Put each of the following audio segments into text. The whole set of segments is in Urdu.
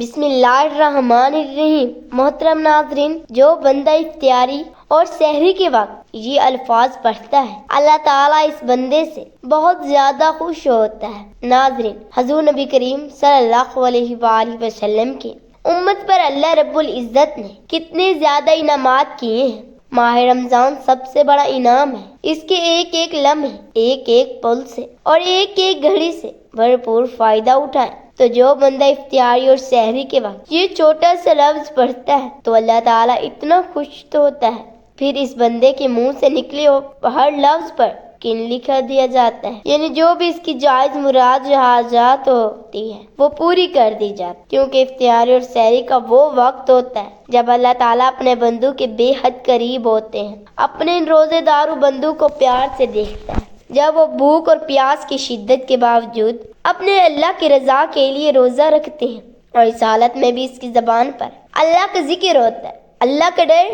بسم اللہ الرحمن الرحیم۔ محترم ناظرین، جو بندہ افطاری اور سحری کے وقت یہ الفاظ پڑھتا ہے، اللہ تعالیٰ اس بندے سے بہت زیادہ خوش ہوتا ہے۔ ناظرین، حضور نبی کریم صلی اللہ علیہ وآلہ وسلم کی امت پر اللہ رب العزت نے کتنے زیادہ انعامات کیے ہیں۔ ماہ رمضان سب سے بڑا انعام ہے۔ اس کے ایک ایک لمحے، ایک ایک پل سے اور ایک ایک گھڑی سے بھرپور فائدہ اٹھائیں۔ تو جو بندہ افطاری اور سحری کے وقت یہ چھوٹا سا لفظ پڑھتا ہے تو اللہ تعالیٰ اتنا خوش تو ہوتا ہے، پھر اس بندے کے منہ سے نکلے ہر لفظ پر کن لکھا دیا جاتا ہے، یعنی جو بھی اس کی جائز مراد حاجات ہوتی ہے وہ پوری کر دی جاتی، کیونکہ افطاری اور سحری کا وہ وقت ہوتا ہے جب اللہ تعالیٰ اپنے بندوں کے بے حد قریب ہوتے ہیں، اپنے روزے دارو بندوں کو پیار سے دیکھتا ہے جب وہ بھوک اور پیاس کی شدت کے باوجود اپنے اللہ کی رضا کے لیے روزہ رکھتے ہیں، اور اس حالت میں بھی اس کی زبان پر اللہ کا ذکر ہوتا ہے، اللہ کا ڈر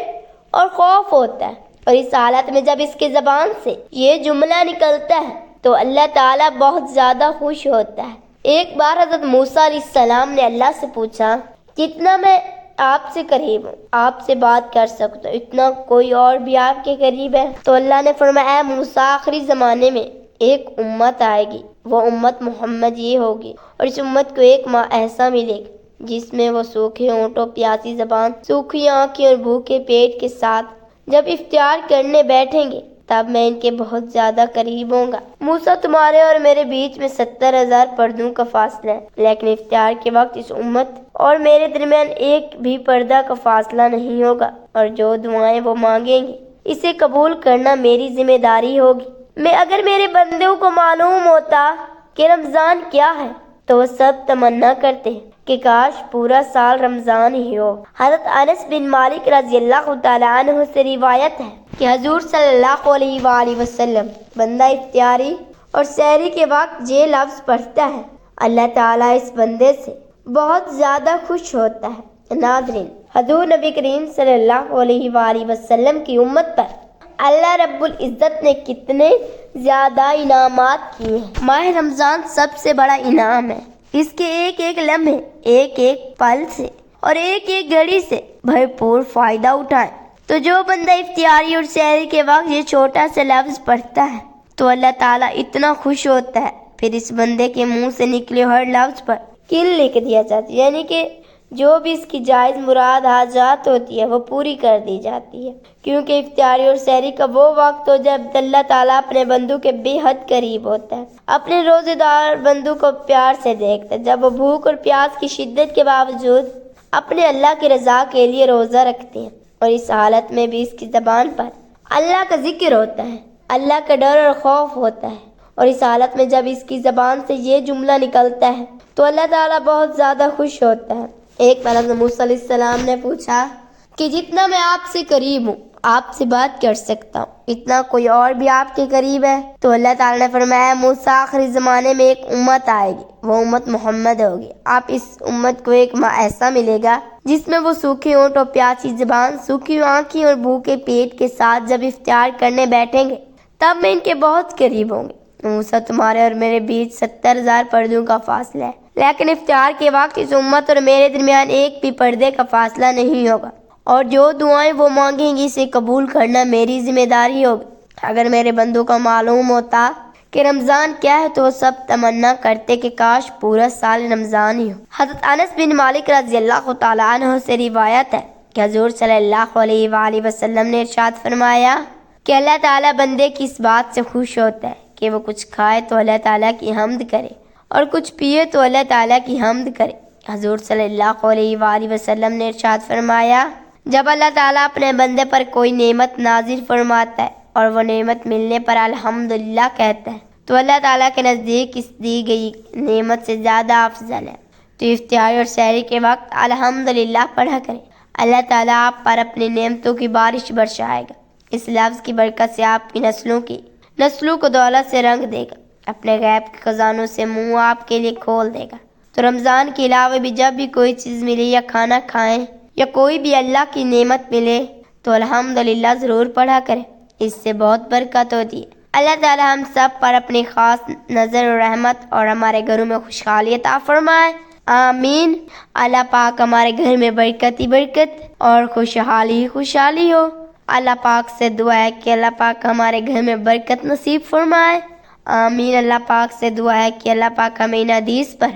اور خوف ہوتا ہے، اور اس حالت میں جب اس کی زبان سے یہ جملہ نکلتا ہے تو اللہ تعالیٰ بہت زیادہ خوش ہوتا ہے۔ ایک بار حضرت موسیٰ علیہ السلام نے اللہ سے پوچھا، جتنا میں آپ سے قریب ہوں، آپ سے بات کر سکتا ہوں، اتنا کوئی اور بھی آپ کے قریب ہے؟ تو اللہ نے فرمایا، اے موسیٰ، آخری زمانے میں ایک امت آئے گی، وہ امت محمد یہ ہوگی، اور اس امت کو ایک ماہ ایسا ملے گا جس میں وہ سوکھے ہونٹوں، پیاسی زبان، سوکھی آنکھیں اور بھوکے پیٹ کے ساتھ جب افطار کرنے بیٹھیں گے تب میں ان کے بہت زیادہ قریب ہوں گا۔ موسیٰ، تمہارے اور میرے بیچ میں 70,000 پردوں کا فاصلہ ہے، لیکن افطار کے وقت اس امت اور میرے درمیان ایک بھی پردہ کا فاصلہ نہیں ہوگا، اور جو دعائیں وہ مانگیں گے اسے قبول کرنا میری ذمہ داری ہوگی۔ اگر میرے بندوں کو معلوم ہوتا کہ رمضان کیا ہے تو وہ سب تمنا کرتے ہیں کہ کاش پورا سال رمضان ہی ہو۔ حضرت انس بن مالک رضی اللہ تعالیٰ عنہ سے روایت ہے کہ حضور صلی اللہ علیہ وآلہ وسلم بندہ افطاری اور سحری کے وقت یہ لفظ پڑھتا ہے، اللہ تعالیٰ اس بندے سے بہت زیادہ خوش ہوتا ہے۔ ناظرین، حضور نبی کریم صلی اللہ علیہ وآلہ وسلم کی امت پر اللہ رب العزت نے کتنے زیادہ انعامات کیے ہیں۔ ماہ رمضان سب سے بڑا انعام ہے۔ اس کے ایک ایک لمحے، ایک ایک پل سے اور ایک ایک گھڑی سے بھرپور فائدہ اٹھائیں۔ تو جو بندہ افطاری اور سحری کے وقت یہ چھوٹا سا لفظ پڑھتا ہے تو اللہ تعالیٰ اتنا خوش ہوتا ہے، پھر اس بندے کے منہ سے نکلے ہر لفظ پر کل لکھ دیا جاتا ہے، یعنی کہ جو بھی اس کی جائز مراد حاجات ہوتی ہے وہ پوری کر دی جاتی ہے، کیونکہ افطاری اور سحری کا وہ وقت ہو جب اللہ تعالیٰ اپنے بندوں کے بے حد قریب ہوتا ہے، اپنے روزے دار بندوں کو پیار سے دیکھتا ہے جب وہ بھوک اور پیاس کی شدت کے باوجود اپنے اللہ کی رضا کے لیے روزہ رکھتے ہیں، اور اس حالت میں بھی اس کی زبان پر اللہ کا ذکر ہوتا ہے، اللہ کا ڈر اور خوف ہوتا ہے، اور اس حالت میں جب اس کی زبان سے یہ جملہ نکلتا ہے تو اللہ تعالیٰ بہت زیادہ خوش ہوتا ہے۔ ایک بار حضرت موسیٰ علیہ السلام نے پوچھا کہ جتنا میں آپ سے قریب ہوں، آپ سے بات کر سکتا ہوں، اتنا کوئی اور بھی آپ کے قریب ہے؟ تو اللہ تعالیٰ نے فرمایا، موسیٰ، آخری زمانے میں ایک امت آئے گی، وہ امت محمد ہوگی، آپ اس امت کو ایک ماہ ایسا ملے گا جس میں وہ سوکھے ہونٹ اور پیاسی زبان، سوکھی آنکھیں اور بھوکے پیٹ کے ساتھ جب افطار کرنے بیٹھیں گے تب میں ان کے بہت قریب ہوں گے۔ موسیٰ، تمہارے اور میرے بیچ 70,000 پردوں کا فاصلہ ہے، لیکن افطار کے وقت اس امت اور میرے درمیان ایک بھی پردے کا فاصلہ نہیں ہوگا، اور جو دعائیں وہ مانگیں گی اسے قبول کرنا میری ذمہ داری ہوگی۔ اگر میرے بندوں کو معلوم ہوتا کہ رمضان کیا ہے تو وہ سب تمنا کرتے کہ کاش پورا سال رمضان ہی ہو۔ حضرت انس بن مالک رضی اللہ تعالیٰ عنہ سے روایت ہے کہ حضور صلی اللہ علیہ وآلہ وسلم نے ارشاد فرمایا کہ اللہ تعالیٰ بندے کی اس بات سے خوش ہوتا ہے کہ وہ کچھ کھائے تو اللہ تعالیٰ کی حمد کرے اور کچھ پیے تو اللہ تعالیٰ کی حمد کرے۔ حضور صلی اللہ علیہ وآلہ وسلم نے ارشاد فرمایا، جب اللہ تعالیٰ اپنے بندے پر کوئی نعمت نازل فرماتا ہے اور وہ نعمت ملنے پر الحمدللہ کہتا ہے تو اللہ تعالیٰ کے نزدیک اس دی گئی نعمت سے زیادہ افضل ہے۔ تو افطاری اور سحری کے وقت الحمدللہ پڑھا کریں، اللہ تعالیٰ آپ پر اپنی نعمتوں کی بارش برسائے گا۔ اس لفظ کی برکت سے آپ کی نسلوں کو دولت سے رنگ دے گا، اپنے غیب کے خزانوں سے منہ آپ کے لیے کھول دے گا۔ تو رمضان کے علاوہ بھی جب بھی کوئی چیز ملے یا کھانا کھائیں یا کوئی بھی اللہ کی نعمت ملے تو الحمدللہ ضرور پڑھا کریں، اس سے بہت برکت ہوتی ہے۔ اللہ تعالی ہم سب پر اپنی خاص نظر و رحمت اور ہمارے گھروں میں خوشحالی عطا فرمائے، آمین۔ اللہ پاک ہمارے گھر میں برکت ہی برکت اور خوشحالی ہی خوشحالی ہو۔ اللہ پاک سے دعا ہے کہ اللہ پاک ہمارے گھر میں برکت نصیب فرمائے۔ آمین۔ اللہ پاک سے دعا ہے کہ اللہ پاک ہمیں ان حدیث پر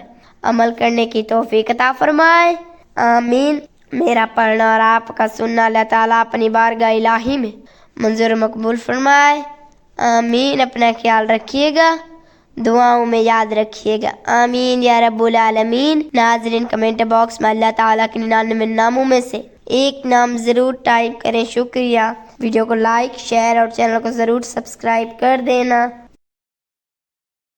عمل کرنے کی توفیق عطا فرمائے۔ آمین۔ میرا پڑھنا اور آپ کا سننا اللہ تعالیٰ اپنی بارگاہ الہی میں منظور و مقبول فرمائے۔ آمین۔ اپنا خیال رکھیے گا، دعاؤں میں یاد رکھیے گا۔ آمین یا رب العالمین۔ ناظرین، کمنٹ باکس میں اللہ تعالیٰ کے 99 ناموں میں سے ایک نام ضرور ٹائپ کریں۔ شکریہ۔ ویڈیو کو لائک، شیئر اور چینل کو ضرور سبسکرائب کر دینا۔